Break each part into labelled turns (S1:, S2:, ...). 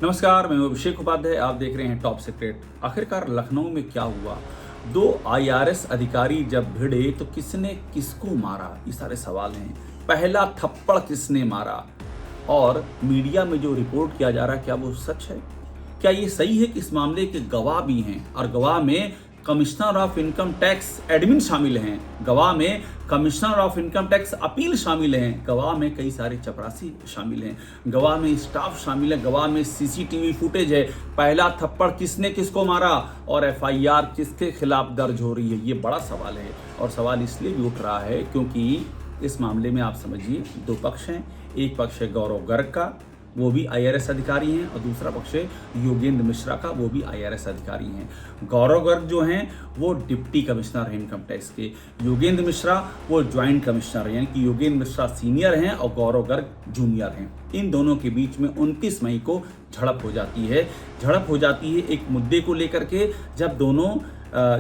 S1: नमस्कार, मैं अभिषेक उपाध्याय। आप देख रहे हैं टॉप सीक्रेट। आखिरकार लखनऊ में क्या हुआ? दो आईआरएस अधिकारी जब भिड़े तो किसने किसको मारा, ये सारे सवाल हैं। पहला थप्पड़ किसने मारा और मीडिया में जो रिपोर्ट किया जा रहा है क्या वो सच है? क्या ये सही है कि इस मामले के गवाह भी हैं और गवाह में commissioner of income tax admin शामिल हैं, गवाह में commissioner of income tax appeal शामिल हैं, गवाह में कई सारे चपरासी शामिल हैं, गवाह में स्टाफ शामिल है, गवाह में सीसीटीवी फुटेज है। पहला थप्पड़ किसने किसको मारा और एफआईआर किसके खिलाफ दर्ज हो रही है, ये बड़ा सवाल है। और सवाल इसलिए भी उठ रहा है क्योंकि इस मामले में आप समझिए दो पक्ष हैं। एक पक्ष है गौरव गर्ग का, वो भी आईआरएस अधिकारी हैं, और दूसरा पक्ष है योगेंद्र मिश्रा का, वो भी आईआरएस अधिकारी हैं। गौरव गर्ग जो हैं वो डिप्टी कमिश्नर हैं इनकम टैक्स के, योगेंद्र मिश्रा वो ज्वाइंट कमिश्नर हैं, यानी कि योगेंद्र मिश्रा सीनियर हैं और गौरव गर्ग जूनियर हैं। इन दोनों के बीच में 29 मई को झड़प हो जाती है। झड़प हो जाती है एक मुद्दे को लेकर के, जब दोनों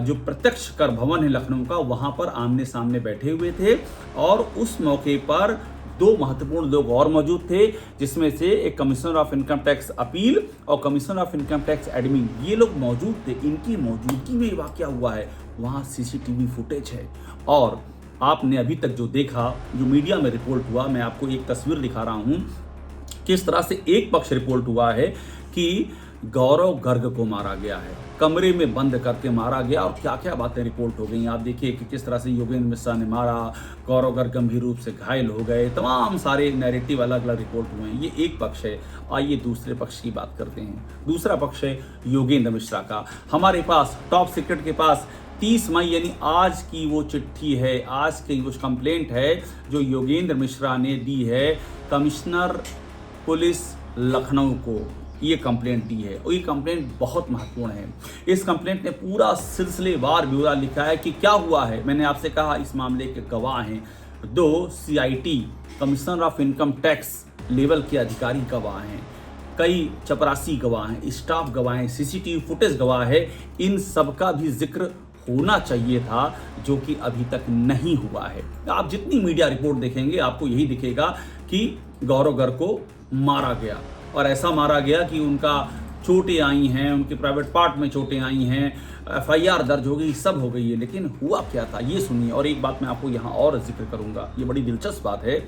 S1: जो प्रत्यक्ष कर भवन है लखनऊ का, वहां पर आमने सामने बैठे हुए थे और उस मौके पर दो महत्वपूर्ण लोग और मौजूद थे, जिसमें से एक commissioner of income tax appeal और commissioner of income tax admin, ये लोग मौजूद थे। इनकी मौजूदगी में वाकया हुआ है, वहाँ सीसीटीवी फुटेज है। और आपने अभी तक जो देखा, जो मीडिया में रिपोर्ट हुआ, मैं आपको एक तस्वीर दिखा रहा हूँ किस तरह से एक पक्ष रिपोर्ट हुआ है कि गौरव गर्ग को मारा गया है, कमरे में बंद करके मारा गया, और क्या क्या बातें रिपोर्ट हो गई। आप देखिए कि किस तरह से योगेंद्र मिश्रा ने मारा, गौरव गर्ग गंभीर रूप से घायल हो गए, तमाम सारे नैरेटिव अलग अलग रिपोर्ट हुए हैं। ये एक पक्ष है। आइए दूसरे पक्ष की बात करते हैं। दूसरा पक्ष है योगेंद्र मिश्रा का। हमारे पास टॉप सीक्रेट के पास 30 मई यानी आज की वो चिट्ठी है, आज की वो कंप्लेंट है जो योगेंद्र मिश्रा ने दी है कमिश्नर पुलिस लखनऊ को। ये कंप्लेंट दी है और ये कंप्लेंट बहुत महत्वपूर्ण है। इस कंप्लेंट ने पूरा सिलसिलेवार ब्यौरा लिखा है कि क्या हुआ है। मैंने आपसे कहा इस मामले के गवाह हैं दो CIT commissioner of income tax level के अधिकारी गवाह हैं, कई चपरासी गवाह हैं, स्टाफ गवाह हैं, सीसीटीवी फुटेज गवाह है। इन सब का भी जिक्र होना चाहिए था, जो कि अभी तक नहीं हुआ है। आप जितनी मीडिया रिपोर्ट देखेंगे आपको यही दिखेगा कि गौरव गर्ग को मारा गया, और ऐसा मारा गया कि उनका चोटें आई हैं, उनके प्राइवेट पार्ट में चोटें आई हैं, एफआईआर दर्ज हो गई, सब हो गई है। लेकिन हुआ क्या था ये सुनिए। और एक बात मैं आपको यहाँ और जिक्र करूँगा, ये बड़ी दिलचस्प बात है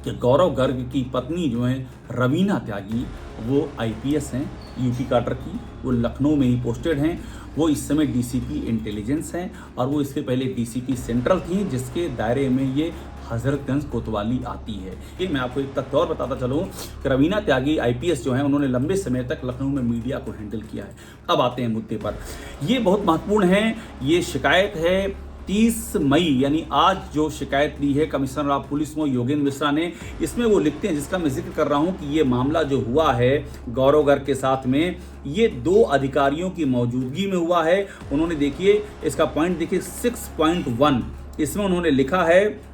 S1: कि गौरव गर्ग की पत्नी जो है रवीना त्यागी, वो आईपीएस हैं यूपी काडर की, वो लखनऊ में ही पोस्टेड हैं। वो इस समय डीसीपी इंटेलिजेंस हैं और वो इसके पहले डीसीपी सेंट्रल थी, जिसके दायरे में ये हजरतगंज कोतवाली आती है। ये मैं आपको एक तथ्य और बताता चलूँ कि रवीना त्यागी आईपीएस जो है, उन्होंने लंबे समय तक लखनऊ में मीडिया को हैंडल किया है। अब आते हैं मुद्दे पर। ये बहुत महत्वपूर्ण है। ये शिकायत है 30 मई यानी आज जो शिकायत दी है कमिश्नर ऑफ पुलिस को योगेंद्र मिश्रा ने। इसमें वो लिखते हैं, जिसका मैं जिक्र कर रहा हूं कि ये मामला जो हुआ है गौरव गर्ग के साथ में, ये दो अधिकारियों की मौजूदगी में हुआ है। उन्होंने देखिए इसका पॉइंट देखिए 6.1, इसमें उन्होंने लिखा है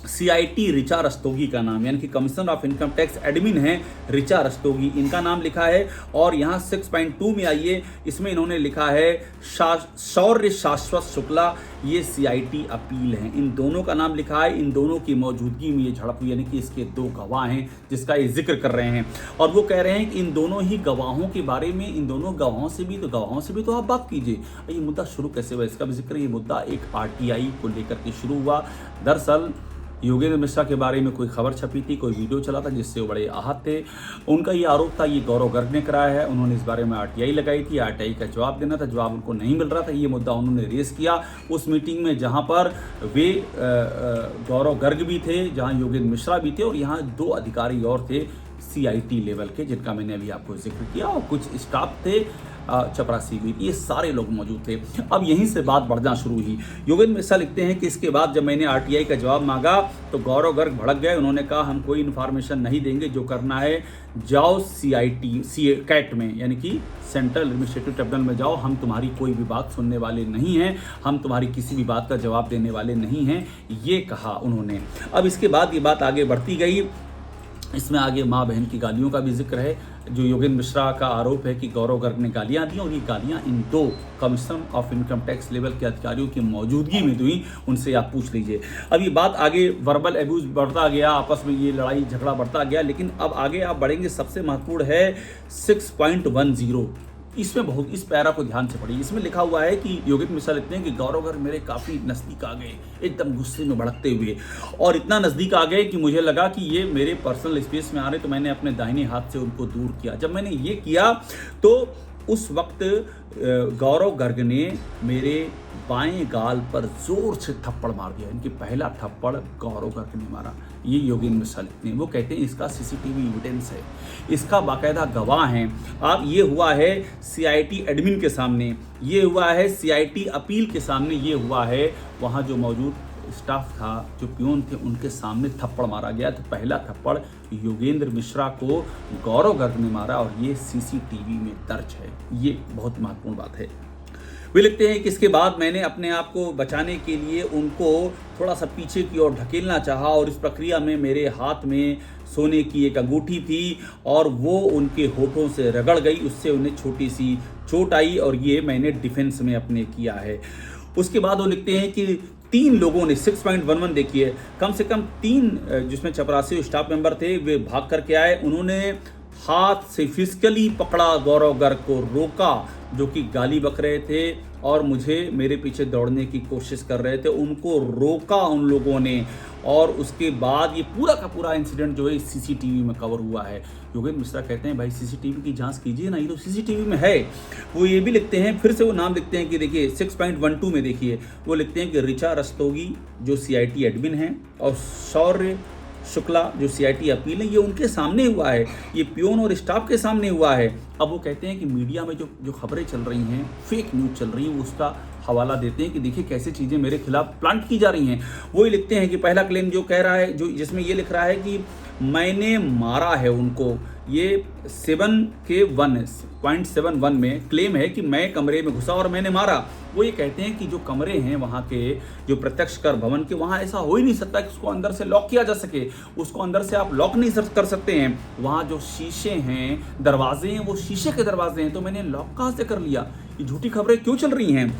S1: सीआईटी ऋचा रस्तोगी का नाम, यानी कि commissioner of income tax admin है ऋचा रस्तोगी, इनका नाम लिखा है। और यहाँ 6.2 में आइए, इसमें इन्होंने लिखा है शौर्य शाश्वत शुक्ला, ये सीआईटी अपील है। इन दोनों का नाम लिखा है। इन दोनों की मौजूदगी में ये झड़प हुई, यानी कि इसके दो गवाह हैं जिसका ये जिक्र कर रहे हैं। और वो कह रहे हैं कि इन दोनों ही गवाहों के बारे में, इन दोनों गवाहों से भी तो आप बात कीजिए। ये मुद्दा शुरू कैसे हुआ, इसका भी जिक्र। ये मुद्दा एक आरटीआई को लेकर के शुरू हुआ। दरअसल योगेंद्र मिश्रा के बारे में कोई खबर छपी थी, कोई वीडियो चला था, जिससे वो बड़े आहत थे। उनका ये आरोप था ये गौरव गर्ग ने कराया है। उन्होंने इस बारे में आरटीआई लगाई थी, आरटीआई का जवाब देना था, जवाब उनको नहीं मिल रहा था। ये मुद्दा उन्होंने रेस किया उस मीटिंग में जहां पर वे गौरव गर्ग भी थे, जहां योगेंद्र मिश्रा भी थे, और यहाँ दो अधिकारी और थे सीआईटी लेवल के, जिनका मैंने अभी आपको जिक्र किया, और कुछ स्टाफ थे, चपरासी भी, ये सारे लोग मौजूद थे। अब यहीं से बात बढ़ना शुरू हुई। योगेंद्र मिश्रा लिखते हैं कि इसके बाद जब मैंने आरटीआई का जवाब मांगा तो गौरव गर्ग भड़क गए। उन्होंने कहा हम कोई इन्फॉर्मेशन नहीं देंगे, जो करना है जाओ कैट में, यानी कि सेंट्रल एडमिनिस्ट्रेटिव ट्रिब्यूनल में जाओ, हम तुम्हारी कोई भी बात सुनने वाले नहीं हैं, हम तुम्हारी किसी भी बात का जवाब देने वाले नहीं हैं, ये कहा उन्होंने। अब इसके बाद ये बात आगे बढ़ती गई इसमें आगे माँ बहन की गालियों का भी जिक्र है। जो योगेंद्र मिश्रा का आरोप है कि गौरव गर्ग ने गालियां दी और ये गालियां इन 2 commissioner of income tax level के अधिकारियों की मौजूदगी में हुई, उनसे आप पूछ लीजिए। अब ये बात आगे वर्बल एब्यूज बढ़ता गया, आपस में ये लड़ाई झगड़ा बढ़ता गया, लेकिन अब आगे आप बढ़ेंगे। सबसे महत्वपूर्ण है 6.10। इसमें बहुत, इस पैरा को ध्यान से पढ़िए। इसमें लिखा हुआ है कि योगेंद्र मिश्रा लिखते हैं कि गौरव गर्ग मेरे काफ़ी नज़दीक आ गए, एकदम गुस्से में भड़कते हुए, और इतना नज़दीक आ गए कि मुझे लगा कि ये मेरे पर्सनल स्पेस में आ रहे, तो मैंने अपने दाहिने हाथ से उनको दूर किया। जब मैंने ये किया तो उस वक्त गौरव गर्ग ने मेरे बाएं गाल पर जोर से थप्पड़ मार दिया। इनकी पहला थप्पड़ गौरव गर्ग ने मारा। ये योगेंद्र मिश्रा लिखते हैं। वो कहते हैं इसका सीसीटीवी एविडेंस है, इसका बाकायदा गवाह हैं। अब ये हुआ है सीआईटी एडमिन के सामने, ये हुआ है सीआईटी अपील के सामने, ये हुआ है वहाँ जो मौजूद स्टाफ था, जो पियोन थे, उनके सामने थप्पड़ मारा गया। तो पहला थप्पड़ योगेंद्र मिश्रा को गौरव गर्ग ने मारा और ये सीसीटीवी में दर्ज है। ये बहुत महत्वपूर्ण बात है। वे लिखते हैं कि इसके बाद मैंने अपने आप को बचाने के लिए उनको थोड़ा सा पीछे की ओर ढकेलना चाहा और इस प्रक्रिया में मेरे हाथ में सोने की एक अंगूठी थी और वो उनके होठों से रगड़ गई, उससे उन्हें छोटी सी चोट आई और ये मैंने डिफेंस में अपने किया है। उसके बाद वो लिखते हैं कि 3 लोगों ने 6.11 देखिए, कम से कम 3 जिसमें चपरासी स्टाफ मेंबर थे, वे भाग करके आए। उन्होंने हाथ से फिजिकली पकड़ा, गौरव गर्ग को रोका जो कि गाली बक रहे थे और मुझे मेरे पीछे दौड़ने की कोशिश कर रहे थे, उनको रोका उन लोगों ने। और उसके बाद ये पूरा का पूरा इंसिडेंट जो है सीसीटीवी में कवर हुआ है। योगेंद्र मिश्रा कहते हैं भाई सीसीटीवी की जांच कीजिए ना, ये तो सीसीटीवी में है। वो ये भी लिखते हैं, फिर से वो नाम लिखते हैं कि देखिए 6.12 में देखिए, वो लिखते हैं कि ऋचा रस्तोगी जो सीआईटी एडमिन हैं और शौर्य शुक्ला जो सीआईटी अपील है, ये उनके सामने हुआ है, ये पियोन और स्टाफ के सामने हुआ है। अब वो कहते हैं कि मीडिया में जो खबरें चल रही हैं, फेक न्यूज़ चल रही है, उसका हवाला देते हैं कि देखिए कैसे चीज़ें मेरे खिलाफ प्लांट की जा रही हैं। वही लिखते हैं कि पहला क्लेम जो कह रहा है, जो जिसमें ये लिख रहा है कि मैंने मारा है उनको, ये 7.71 में क्लेम है कि मैं कमरे में घुसा और मैंने मारा। वो ये कहते हैं कि जो कमरे हैं वहाँ के, जो प्रत्यक्ष कर भवन के, वहाँ ऐसा हो ही नहीं सकता कि उसको अंदर से लॉक किया जा सके, उसको अंदर से आप लॉक नहीं कर सकते हैं। वहाँ जो शीशे हैं, दरवाजे हैं, वो शीशे के दरवाजे हैं, तो मैंने लॉक कहाँ से कर लिया? ये झूठी खबरें क्यों चल रही हैं?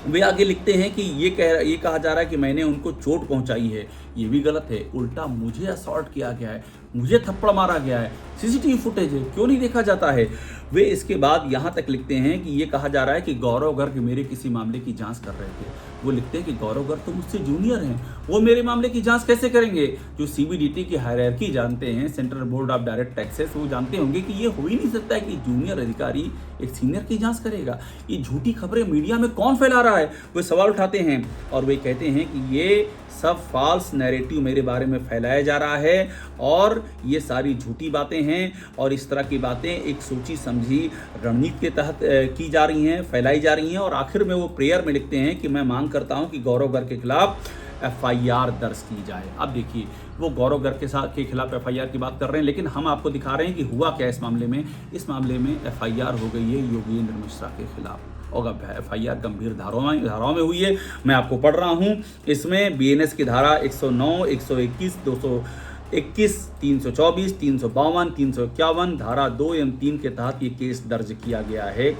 S1: वे आगे लिखते हैं कि ये कहा जा रहा है कि मैंने उनको चोट पहुंचाई है, ये भी गलत है। उल्टा मुझे असॉल्ट किया गया है, मुझे थप्पड़ मारा गया है, सीसीटीवी फुटेज है, क्यों नहीं देखा जाता है? वे इसके बाद यहाँ तक लिखते हैं कि ये कहा जा रहा है कि गौरव गर्ग मेरे किसी मामले की जांच कर रहे थे। वो लिखते हैं कि गौरव गर्ग तो मुझसे जूनियर हैं, वो मेरे मामले की जांच कैसे करेंगे? जो सीबीडीटी की हायरार्की जानते हैं, central board of direct taxes, वो जानते होंगे कि ये हो ही नहीं सकता है कि जूनियर अधिकारी एक सीनियर की जांच करेगा। ये झूठी खबरें मीडिया में कौन फैला रहा है? वे सवाल उठाते हैं और वे कहते हैं कि ये सब फॉल्स नैरेटिव मेरे बारे में फैलाया जा रहा है और ये सारी झूठी बातें हैं और इस तरह की बातें एक सोची समझी रणनीति के तहत की जा रही हैं, फैलाई जा रही हैं। और आखिर में वो प्रेयर में लिखते हैं कि मैं मांग करता हूं कि गौरव गर्ग के खिलाफ एफआईआर दर्ज की जाए। अब देखिए, वो गौरव गर्ग के खिलाफ एफआईआर की बात कर रहे हैं, लेकिन हम आपको दिखा रहे हैं कि हुआ क्या इस मामले में। इस मामले में एफआईआर हो गई है योगेंद्र मिश्रा के खिलाफ और एफआईआर गंभीर धाराओं में हुई है। मैं आपको पढ़ रहा हूं। इसमें बीएनएस की धारा 109, 121, 221, 324, 352, 351, धारा 2 एवं 3 के तहत ये केस दर्ज किया गया है।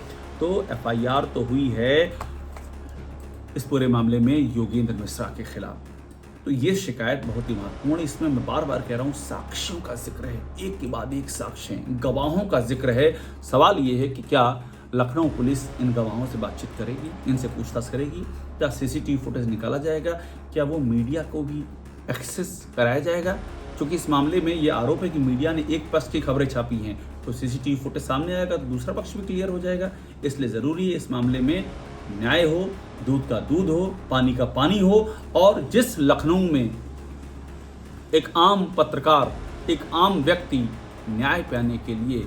S1: तो एफआईआर तो हुई है इस पूरे मामले में योगेंद्र मिश्रा के खिलाफ। तो ये शिकायत बहुत ही महत्वपूर्ण है। इसमें मैं बार बार कह रहा हूँ, साक्ष्यों का जिक्र है, एक के बाद एक साक्ष्य हैं, गवाहों का जिक्र है। सवाल ये है कि क्या लखनऊ पुलिस इन गवाहों से बातचीत करेगी, इनसे पूछताछ करेगी? क्या सीसीटीवी फुटेज निकाला जाएगा? क्या वो मीडिया को भी एक्सेस कराया जाएगा? क्योंकि इस मामले में ये आरोप है कि मीडिया ने एक पक्ष की खबरें छापी हैं, तो सीसीटीवी फुटेज सामने आएगा तो दूसरा पक्ष भी क्लियर हो जाएगा। इसलिए ज़रूरी है इस मामले में न्याय हो, दूध का दूध हो, पानी का पानी हो। और जिस लखनऊ में एक आम पत्रकार, एक आम व्यक्ति न्याय पाने के लिए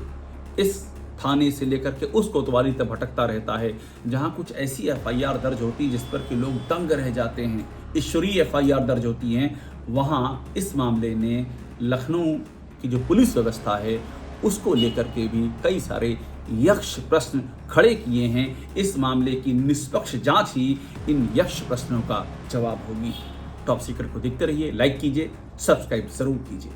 S1: इस थाने से लेकर के उस कोतवाली तक भटकता रहता है, जहां कुछ ऐसी एफआईआर दर्ज होती जिस पर कि लोग दंग रह जाते हैं, ईश्वरीय एफआईआर दर्ज होती हैं, वहां इस मामले ने लखनऊ की जो पुलिस व्यवस्था है उसको लेकर के भी कई सारे यक्ष प्रश्न खड़े किए हैं। इस मामले की निष्पक्ष जांच ही इन यक्ष प्रश्नों का जवाब होगी। टॉप सीक्रेट को देखते रहिए, लाइक कीजिए, सब्सक्राइब जरूर कीजिए।